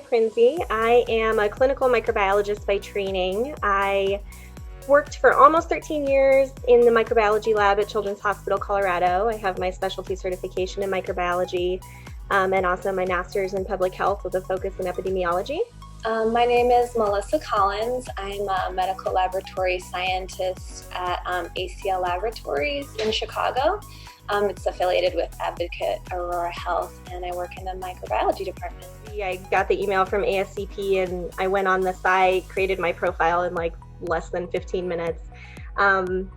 Prinzi. I am a clinical microbiologist by training. I worked for almost 13 years in the microbiology lab at Children's Hospital, Colorado. I have my specialty certification in microbiology and also my master's in public health with a focus in epidemiology. My name is Melissa Collins. I'm a medical laboratory scientist at ACL Laboratories in Chicago. It's affiliated with Advocate Aurora Health, and I work in the microbiology department. I got the email from ASCP and I went on the site, created my profile in like less than 15 minutes. And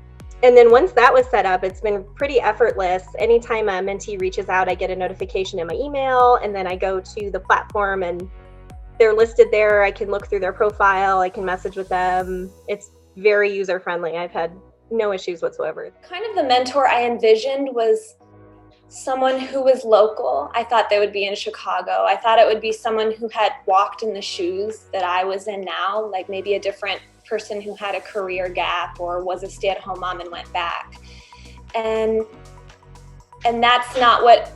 then once that was set up, it's been pretty effortless. Anytime a mentee reaches out, I get a notification in my email, and then I go to the platform and they're listed there. I can look through their profile, I can message with them. It's very user-friendly. I've had no issues whatsoever. Kind of the mentor I envisioned was someone who was local. I thought they would be in Chicago. I thought it would be someone who had walked in the shoes that I was in now, like maybe a different person who had a career gap or was a stay-at-home mom and went back. And that's not what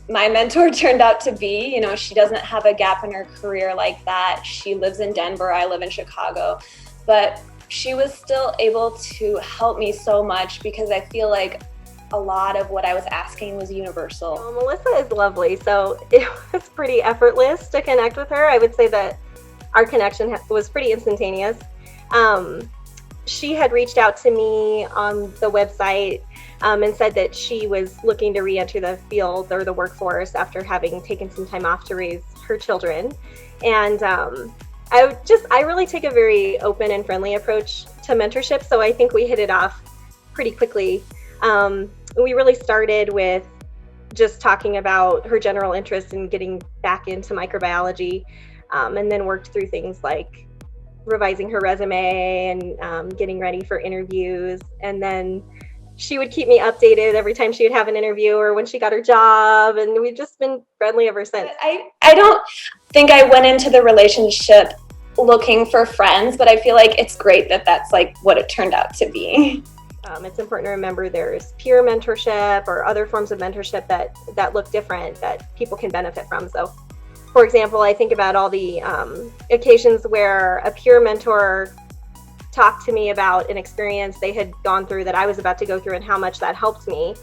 my mentor turned out to be. You know, she doesn't have a gap in her career like that. She lives in Denver, I live in Chicago, but she was still able to help me so much because I feel like a lot of what I was asking was universal. Well, Melissa is lovely, so it was pretty effortless to connect with her. I would say that our connection was pretty instantaneous. She had reached out to me on the website and said that she was looking to re-enter the field or the workforce after having taken some time off to raise her children. And I really take a very open and friendly approach to mentorship, so I think we hit it off pretty quickly. We really started with just talking about her general interest in getting back into microbiology, and then worked through things like revising her resume and getting ready for interviews. And then she would keep me updated every time she would have an interview or when she got her job, and we've just been friendly ever since. I don't think I went into the relationship looking for friends, but I feel like it's great that that's like what it turned out to be. It's important to remember there's peer mentorship or other forms of mentorship that look different that people can benefit from. So, for example, I think about all the occasions where a peer mentor talked to me about an experience they had gone through that I was about to go through and how much that helped me.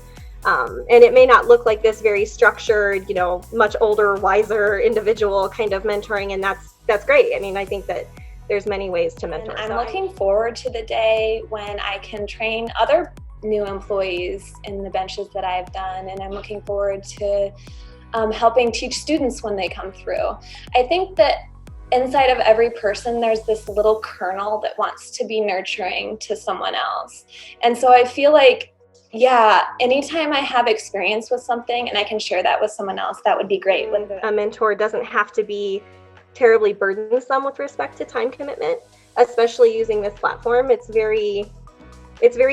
And it may not look like this very structured, much older, wiser individual kind of mentoring, and that's great. I mean, I think that there's many ways to mentor. And I'm looking forward to the day when I can train other new employees in the benches that I've done, and I'm looking forward to helping teach students when they come through. I think that inside of every person, there's this little kernel that wants to be nurturing to someone else. And so I feel like, yeah, anytime I have experience with something and I can share that with someone else, that would be great. A mentor doesn't have to be terribly burdensome with respect to time commitment, especially using this platform. It's very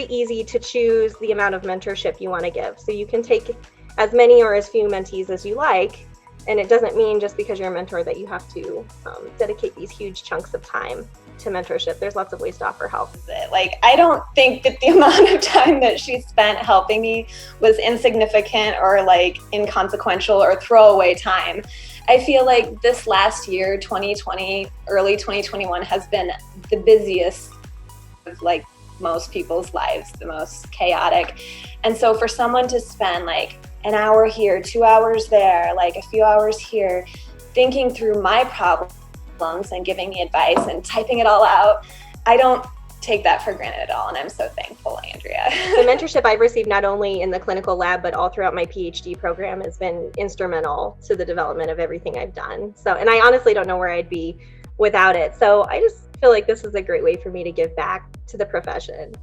easy to choose the amount of mentorship you want to give. So you can take as many or as few mentees as you like, and it doesn't mean just because you're a mentor that you have to dedicate these huge chunks of time to mentorship. There's lots of ways to offer help. Like, I don't think that the amount of time that she spent helping me was insignificant or like inconsequential or throwaway time. I feel like this last year, 2020, early 2021, has been the busiest of like most people's lives, the most chaotic. And so for someone to spend like an hour here, 2 hours there, like a few hours here, thinking through my problems and giving me advice and typing it all out, I don't take that for granted at all, and I'm so thankful, Andrea. The mentorship I've received not only in the clinical lab but all throughout my PhD program has been instrumental to the development of everything I've done. So, and I honestly don't know where I'd be without it. So I just feel like this is a great way for me to give back to the profession.